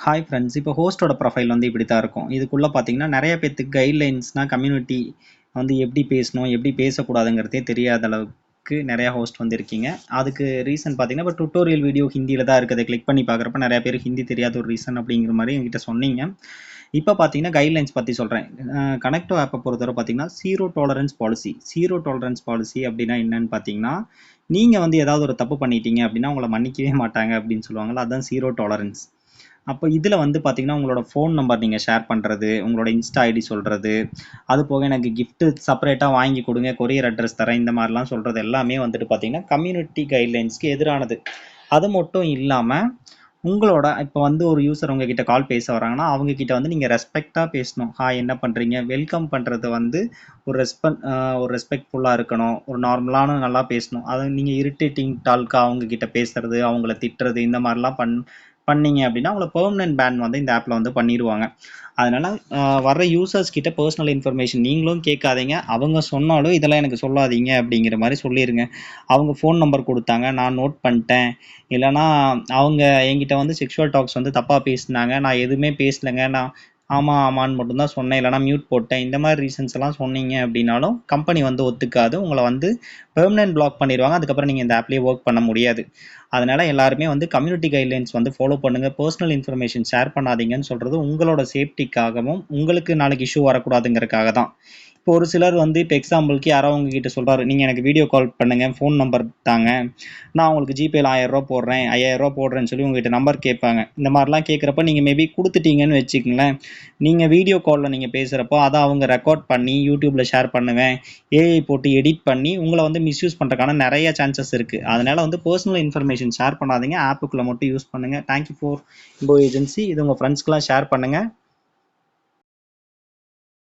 Hi friends. இப்போ ஹோஸ்டோட profile வந்து இப்படி தான் இருக்கும். இதுக்குள்ள பார்த்தீங்கன்னா, நெறைய பேத்துக்கு கைட்லைன்ஸ்னா கம்யூனிட்டி வந்து எப்படி பேசணும், எப்படி பேசக்கூடாதுங்கிறதே தெரியாத அளவுக்கு நெறைய ஹோஸ்ட் வந்து இருக்கீங்க. அதுக்கு ரீசன் பார்த்தீங்கன்னா, இப்போ டுட்டோரியல் வீடியோ ஹிந்தியில தான் இருக்குது. கிளிக் பண்ணி பார்க்குறப்ப நெறைய பேர் ஹிந்தி தெரியாத ஒரு ரீசன் அப்படிங்கிற மாரி என்கிட்ட சொன்னீங்க. இப்போ பார்த்தீங்கன்னா, கைட்லைன்ஸ் பத்தி சொல்றேன். கனெக்டோ ஆப்ப பொறுத்தவரை பார்த்தீங்கன்னா, zero tolerance policy. Zero tolerance policy அப்படின்னா என்னன்னு பார்த்தீங்கன்னா, நீங்க வந்து ஏதாவது ஒரு தப்பு பண்ணிட்டீங்க அப்படின்னா, உங்கள மன்னிக்கவே மாட்டாங்க அப்படின்னு சொல்லுவாங்கல்ல. அதான் ஸீரோ டாலரன்ஸ். அப்போ இதில் வந்து பார்த்தீங்கன்னா, உங்களோட ஃபோன் நம்பர் நீங்கள் ஷேர் பண்ணுறது, உங்களோட இன்ஸ்டா ஐடி சொல்கிறது, அது போக எனக்கு கிஃப்ட்டு செப்பரேட்டாக வாங்கி கொடுங்க, கொரியர் அட்ரஸ் தரேன், இந்த மாதிரிலாம் சொல்கிறது எல்லாமே வந்துட்டு பார்த்தீங்கன்னா, கம்யூனிட்டி கைட்லைன்ஸ்க்கு எதிரானது. அது மட்டும் இல்லாமல் உங்களோட இப்போ வந்து ஒரு யூசர் உங்ககிட்ட கால் பேச வராங்கன்னா, அவங்க கிட்ட வந்து நீங்கள் ரெஸ்பெக்டாக பேசணும். ஹாய் என்ன பண்ணுறீங்க, வெல்கம் பண்ணுறது வந்து ஒரு ரெஸ்பெக்ட்ஃபுல்லாக இருக்கணும், ஒரு நார்மலான நல்லா பேசணும். அதை நீங்கள் இரிட்டேட்டிங் டால்க்காக அவங்க கிட்ட பேசுறது, அவங்கள திட்டுறது இந்த மாதிரிலாம் பண்ணீங்க அப்படின்னா உங்களை பெர்மனன்ட் பேன் வந்து இந்த ஆப்பில் வந்து பண்ணிடுவாங்க. அதனால வர்ற யூசர்ஸ் கிட்ட பர்சனல் இன்ஃபர்மேஷன் நீங்களும் கேட்காதீங்க. அவங்க சொன்னாலும் இதெல்லாம் எனக்கு சொல்லாதீங்க அப்படிங்கிற மாதிரி சொல்லிடுங்க. அவங்க ஃபோன் நம்பர் கொடுத்தாங்க, நான் நோட் பண்ணிட்டேன். இல்லைனா அவங்க என்கிட்ட வந்து செக்ஷுவல் டாக்ஸ் வந்து தப்பாக பேசினாங்க, நான் எதுவுமே பேசலைங்க, நான் ஆமாம் ஆமான்னு மட்டும்தான் சொன்னேன், இல்லைனா மியூட் போட்டேன், இந்த மாதிரி ரீசன்ஸ் எல்லாம் சொன்னீங்க அப்படின்னாலும் கம்பெனி வந்து ஒத்துக்காது. உங்களை வந்து பெர்மனன்ட் பிளாக் பண்ணிடுவாங்க. அதுக்கப்புறம் நீங்கள் இந்த ஆப்லேயே ஒர்க் பண்ண முடியாது. அதனால எல்லாருமே வந்து கம்யூனிட்டி கைட்லைன்ஸ் வந்து ஃபாலோ பண்ணுங்க. பர்சனல் இன்ஃபர்மேஷன் ஷேர் பண்ணாதீங்கன்னு சொல்றது உங்களோட சேஃப்டிக்காகவும் உங்களுக்கு நாளைக்கு இஷ்யூ வரக்கூடாதுங்கிறதுக்காக தான். இப்போ ஒரு சிலர் வந்து இப்போ எக்ஸாம்பிளுக்கு யாரோ உங்ககிட்ட சொல்கிறாரு, நீங்கள் எனக்கு வீடியோ கால் பண்ணுங்கள், ஃபோன் நம்பர் தாங்க, நான் உங்களுக்கு ஜிபேயில் 1000 போடுறேன், 5000 போடுறேன்னு சொல்லி உங்ககிட்ட நம்பர் கேட்பாங்க. இந்த மாதிரிலாம் கேட்குறப்ப நீங்கள் மேபி கொடுத்துட்டீங்கன்னு வச்சுக்கங்களேன், நீங்கள் வீடியோ காலில் நீங்கள் பேசுகிறப்போ அதை அவங்க ரெக்கார்ட் பண்ணி யூடியூப்பில் ஷேர் பண்ணுவேன், ஏஐ போட்டு எடிட் பண்ணி உங்களை வந்து மிஸ்யூஸ் பண்ணுறதுக்கான நிறைய சான்சஸ் இருக்குது. அதனால் வந்து பர்சனல் இன்ஃபர்மேஷன் ஷேர் பண்ணாதீங்க, ஆப்புக்குள்ளே மட்டும் யூஸ் பண்ணுங்கள். Thank you for info agency. இது உங்கள் ஃப்ரெண்ட்ஸ்க்கெலாம் ஷேர் பண்ணுங்கள்.